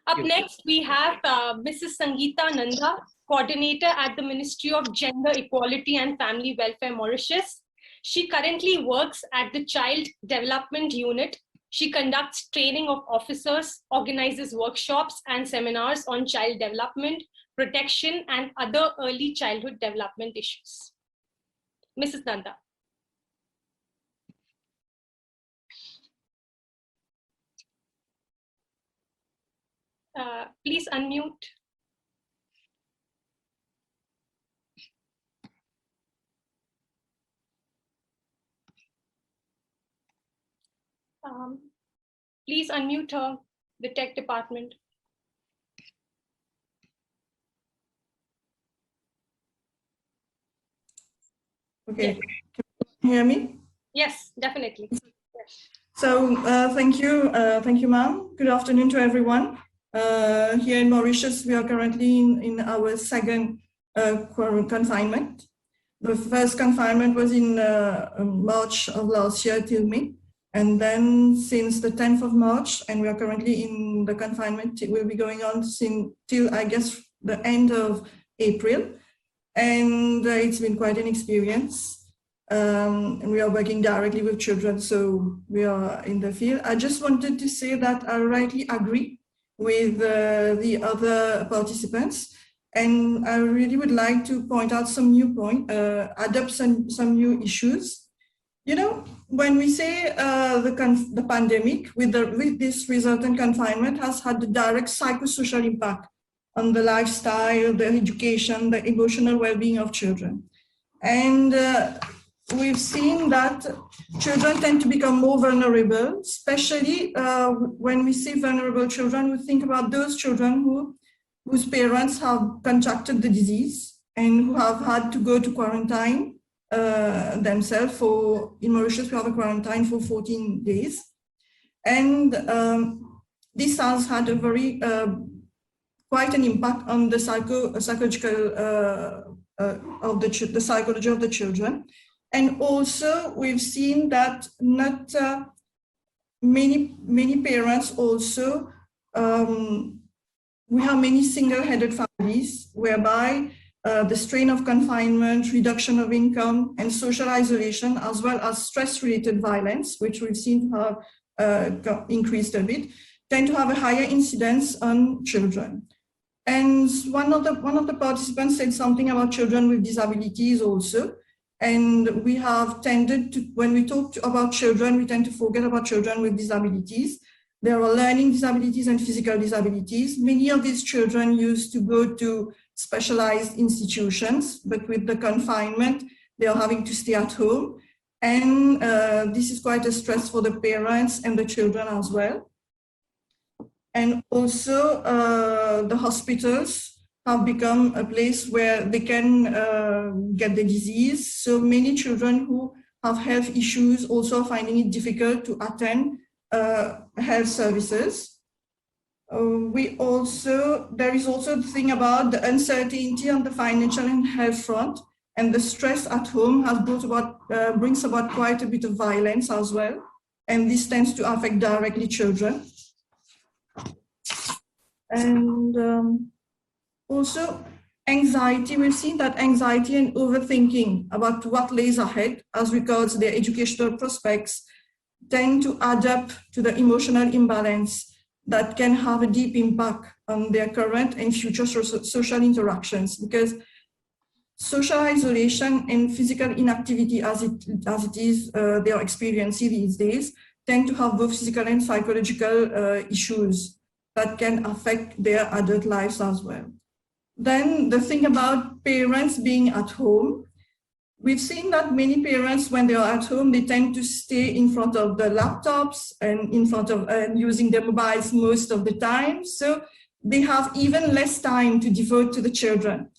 Up next, we have Mrs. Sangeeta Nundah, coordinator at the Ministry of Gender Equality and Family Welfare, Mauritius. She currently works at the Child Development Unit. She conducts training of officers, organizes workshops and seminars on child development, protection, and other early childhood development issues. Mrs. Nundah. Please unmute. Please unmute her, the tech department. Okay, yes. Can you hear me? Yes, definitely. Yes. So thank you, ma'am. Good afternoon to everyone. Here in Mauritius, we are currently in our second confinement. The first confinement was in March of last year till May. And then since the 10th of March, and we are currently in the confinement, it will be going on till I guess the end of April. And it's been quite an experience. And we are working directly with children, so we are in the field. I just wanted to say that I rightly agree with the other participants. And I really would like to point out some new points, adopt some new issues. You know, when we say the pandemic with this resultant confinement has had a direct psychosocial impact on the lifestyle, the education, the emotional well-being of children. And we've seen that children tend to become more vulnerable, especially when we say vulnerable children, we think about those children whose parents have contracted the disease and who have had to go to quarantine themselves. In Mauritius, we have a quarantine for 14 days. And this has had a very, quite an impact on the psychological, the psychology of the children. And also we've seen that not many parents also, we have many single-headed families whereby the strain of confinement, reduction of income, and social isolation, as well as stress-related violence, which we've seen have increased a bit, tend to have a higher incidence on children. And one of the participants said something about children with disabilities also. And we have tended to, when we talk about children, we tend to forget about children with disabilities. There are learning disabilities and physical disabilities. Many of these children used to go to specialized institutions, but with the confinement, they are having to stay at home. And this is quite a stress for the parents and the children as well. And also the hospitals have become a place where they can get the disease. So many children who have health issues also are finding it difficult to attend health services. There is also the thing about the uncertainty on the financial and health front, and the stress at home has brings about quite a bit of violence as well. And this tends to affect directly children. And also anxiety, we've seen that anxiety and overthinking about what lays ahead as regards their educational prospects tend to add up to the emotional imbalance that can have a deep impact on their current and future social interactions, because social isolation and physical inactivity as it is they are experiencing these days tend to have both physical and psychological issues that can affect their adult lives as well. Then the thing about parents being at home, we've seen that many parents, when they are at home, they tend to stay in front of the laptops and in front of using their mobiles most of the time. So they have even less time to devote to the children.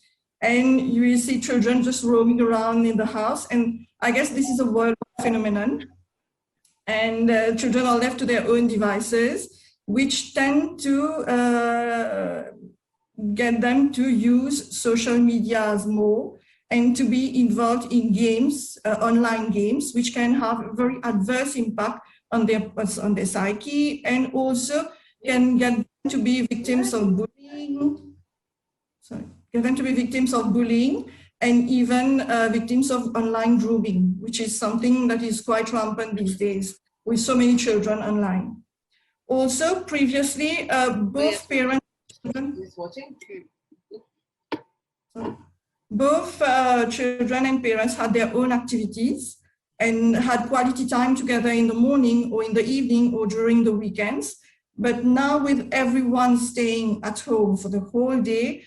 And you will see children just roaming around in the house. And I guess this is a worldwide phenomenon. And children are left to their own devices, which tend to get them to use social media more and to be involved in games, online games, which can have a very adverse impact on their psyche, and also can get to be victims of bullying. Get them to be victims of bullying and even victims of online grooming, which is something that is quite rampant these days with so many children online. Also, previously, both parents children and parents had their own activities and had quality time together in the morning or in the evening or during the weekends. But now with everyone staying at home for the whole day,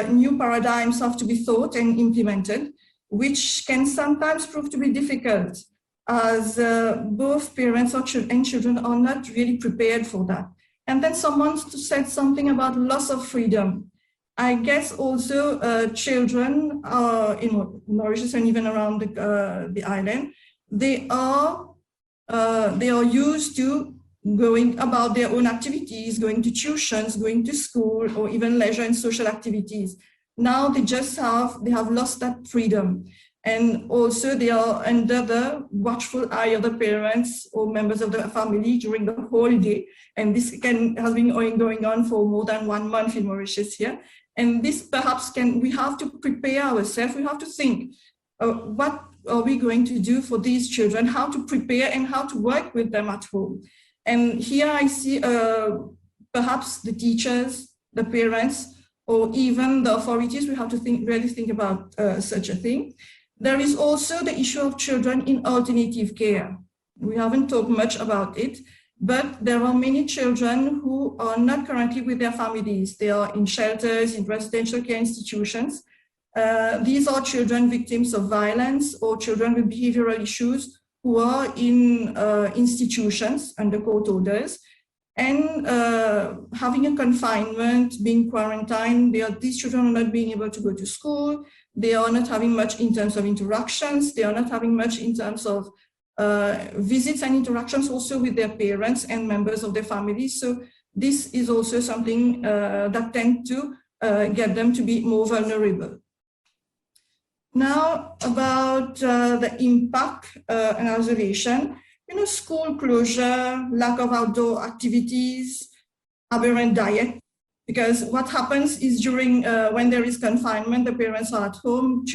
new paradigms have to be thought and implemented, which can sometimes prove to be difficult as both parents and children are not really prepared for that. And then someone said something about loss of freedom. I guess also children in Mauritius and even around the island, they are used to going about their own activities, going to tuitions, going to school, or even leisure and social activities. Now they have lost that freedom. And also they are under the watchful eye of the parents or members of the family during the whole day. And this has been going on for more than 1 month in Mauritius here. And this perhaps we have to prepare ourselves. We have to think, what are we going to do for these children, how to prepare and how to work with them at home. And here I see perhaps the teachers, the parents, or even the authorities, we have to really think about such a thing. There is also the issue of children in alternative care. We haven't talked much about it, but there are many children who are not currently with their families. They are in shelters, in residential care institutions. These are children victims of violence or children with behavioral issues who are in institutions under court orders. And having a confinement, being quarantined, these children are not being able to go to school. They are not having much in terms of interactions. They are not having much in terms of visits and interactions also with their parents and members of their families. So this is also something that tends to get them to be more vulnerable. Now about the impact and isolation. School closure, lack of outdoor activities, aberrant diet. Because what happens is during when there is confinement, the parents are at home,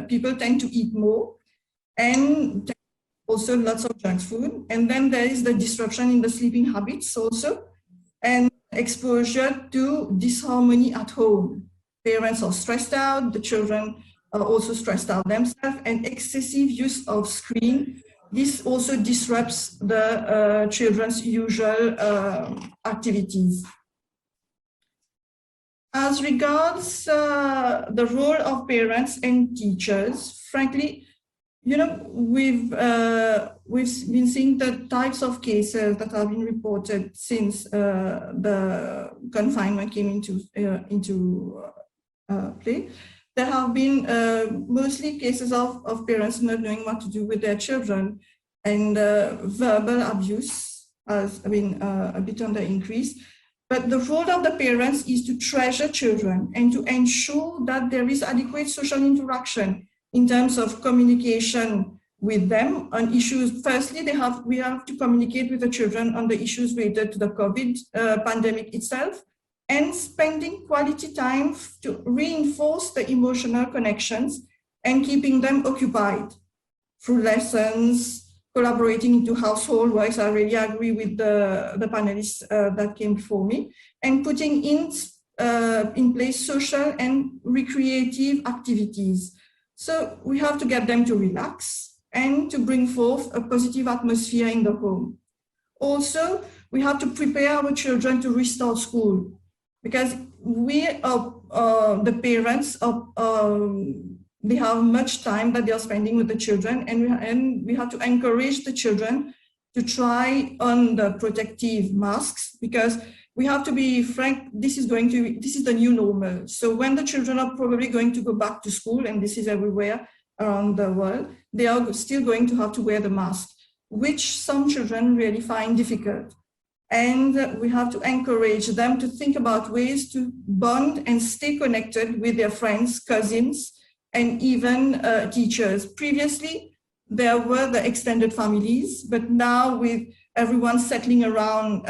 people tend to eat more and also lots of junk food. And then there is the disruption in the sleeping habits also and exposure to disharmony at home. Parents are stressed out, the children are also stressed out themselves, and excessive use of screen. This also disrupts the children's usual activities. As regards the role of parents and teachers, frankly, we've been seeing the types of cases that have been reported since the confinement came into play. There have been mostly cases of parents not knowing what to do with their children, and verbal abuse has been a bit on the increase. But the role of the parents is to treasure children and to ensure that there is adequate social interaction in terms of communication with them on issues. Firstly, we have to communicate with the children on the issues related to the COVID pandemic itself, and spending quality time to reinforce the emotional connections and keeping them occupied through lessons, collaborating into household works. I really agree with the panelists that came before me, and putting in place social and recreative activities. So we have to get them to relax and to bring forth a positive atmosphere in the home. Also, we have to prepare our children to restart school, because the parents they have much time that they are spending with the children, and we have to encourage the children to try on the protective masks, because we have to be frank, this is the new normal. So when the children are probably going to go back to school, and this is everywhere around the world, they are still going to have to wear the mask, which some children really find difficult. And we have to encourage them to think about ways to bond and stay connected with their friends, cousins, and even teachers. Previously, there were the extended families, but now with everyone settling around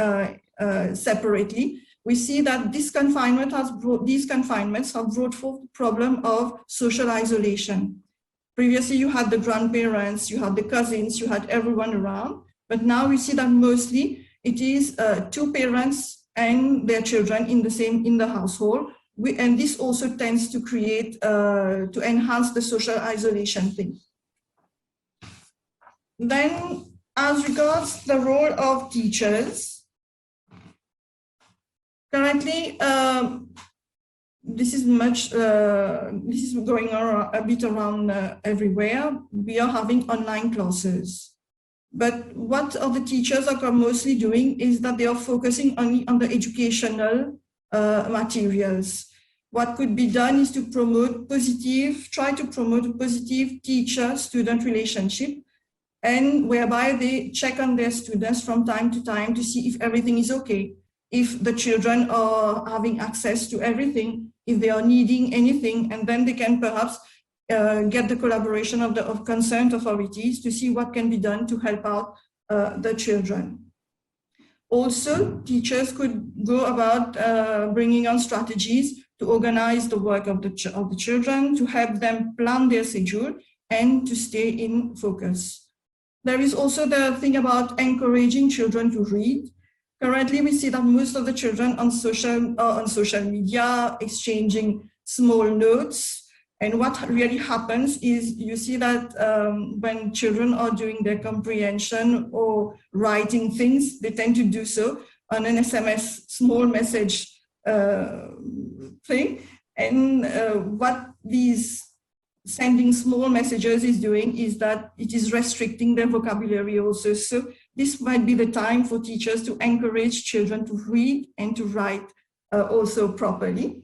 separately, we see that these confinements have brought forth the problem of social isolation. Previously, you had the grandparents, you had the cousins, you had everyone around, but now we see that mostly it is two parents and their children in the household, and this also tends to create to enhance the social isolation thing. Then, as regards the role of teachers, currently this is going on a bit around everywhere. We are having online classes. But what the teachers are mostly doing is that they are focusing only on the educational materials. What could be done is to try to promote a positive teacher-student relationship, and whereby they check on their students from time to time to see if everything is okay, if the children are having access to everything, if they are needing anything, and then they can perhaps get the collaboration of concerned authorities to see what can be done to help out the children. Also, teachers could go about bringing on strategies to organize the work of the children, to help them plan their schedule and to stay in focus. There is also the thing about encouraging children to read. Currently, we see that most of the children on social media exchanging small notes. And what really happens is you see that when children are doing their comprehension or writing things, they tend to do so on an SMS small message thing. And what these sending small messages is doing is that it is restricting their vocabulary also. So this might be the time for teachers to encourage children to read and to write also properly,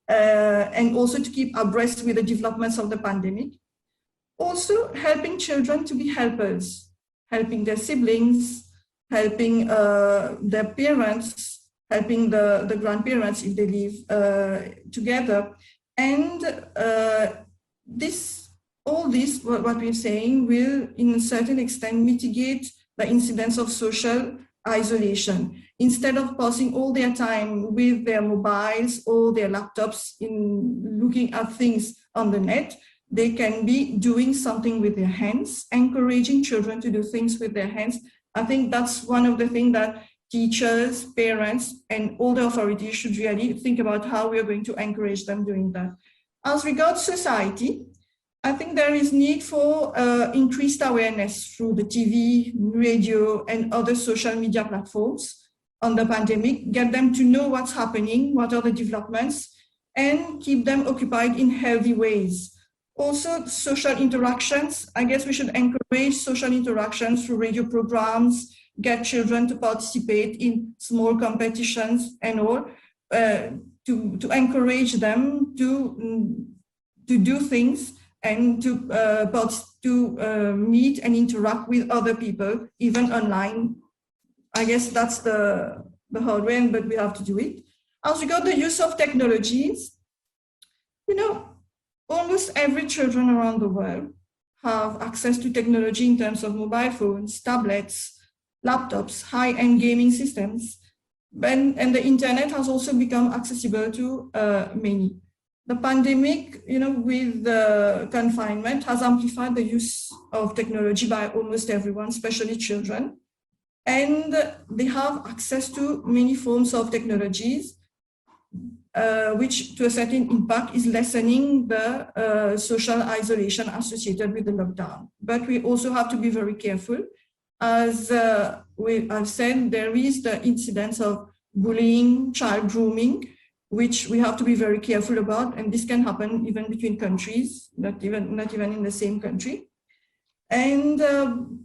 and also to keep abreast with the developments of the pandemic. Also helping children to be helpers, helping their siblings, helping their parents, helping the grandparents if they live together. And all this, what we're saying, will in a certain extent mitigate the incidence of social isolation. Instead of passing all their time with their mobiles or their laptops in looking at things on the net, they can be doing something with their hands, encouraging children to do things with their hands. I think that's one of the things that teachers, parents, and all the authorities should really think about how we are going to encourage them doing that. As regards society, I think there is need for increased awareness through the TV, radio, and other social media platforms on the pandemic, get them to know what's happening, what are the developments, and keep them occupied in healthy ways. Also, social interactions. I guess we should encourage social interactions through radio programs, get children to participate in small competitions and all, to encourage them to do things and to meet and interact with other people, even online. I guess that's the hard way, but we have to do it. As regards the use of technologies, almost every children around the world have access to technology in terms of mobile phones, tablets, laptops, high-end gaming systems, and the internet has also become accessible to many. The pandemic, with the confinement, has amplified the use of technology by almost everyone, especially children. And they have access to many forms of technologies, which to a certain impact is lessening the social isolation associated with the lockdown. But we also have to be very careful. As I've said, there is the incidence of bullying, child grooming, which we have to be very careful about, and this can happen even between countries, not even in the same country. And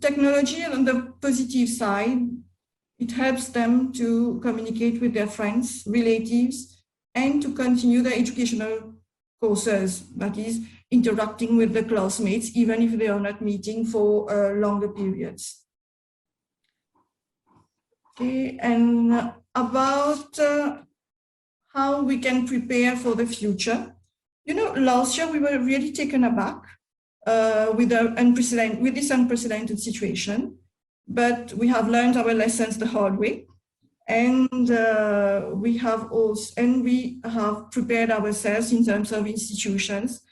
technology, on the positive side, it helps them to communicate with their friends, relatives, and to continue their educational courses, that is, interacting with the classmates, even if they are not meeting for longer periods. Okay, and about how we can prepare for the future. Last year we were really taken aback with this unprecedented situation, but we have learned our lessons the hard way. And we have prepared ourselves in terms of institutions.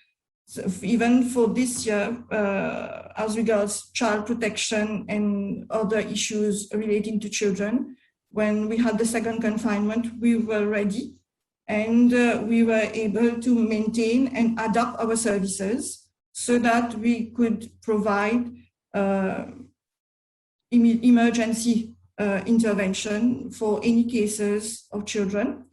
So even for this year, as regards child protection and other issues relating to children, when we had the second confinement, we were ready and we were able to maintain and adapt our services so that we could provide emergency intervention for any cases of children.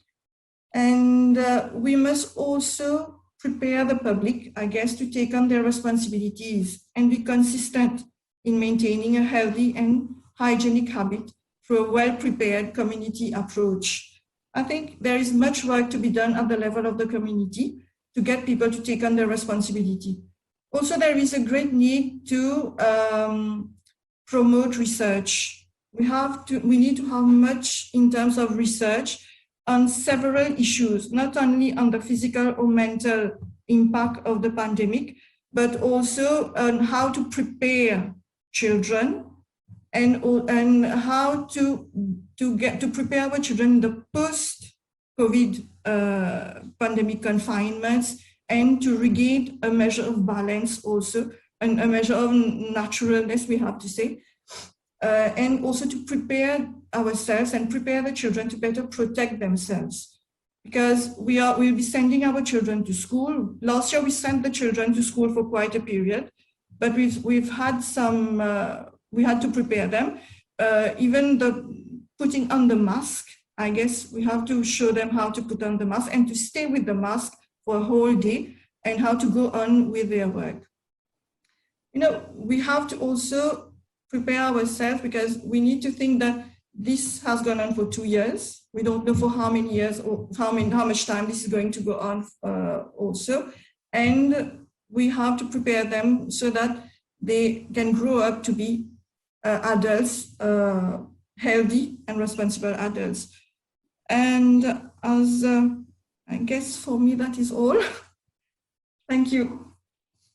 And we must also prepare the public, I guess, to take on their responsibilities and be consistent in maintaining a healthy and hygienic habit through a well-prepared community approach. I think there is much work to be done at the level of the community to get people to take on their responsibility. Also, there is a great need to promote research. We need to have much in terms of research on several issues, not only on the physical or mental impact of the pandemic, but also on how to prepare children and how to prepare our children in the post-COVID pandemic confinements, and to regain a measure of balance also, and a measure of naturalness, we have to say. And also to prepare ourselves and prepare the children to better protect themselves, because we'll be sending our children to school. Last year we sent the children to school for quite a period, but we've had some, we had to prepare them. Even the putting on the mask, I guess we have to show them how to put on the mask and to stay with the mask for a whole day and how to go on with their work. You know, we have to also prepare ourselves, because we need to think that this has gone on for 2 years. We don't know for how many years or how much time this is going to go on also. And we have to prepare them so that they can grow up to be adults, healthy and responsible adults. And as I guess for me, that is all. Thank you.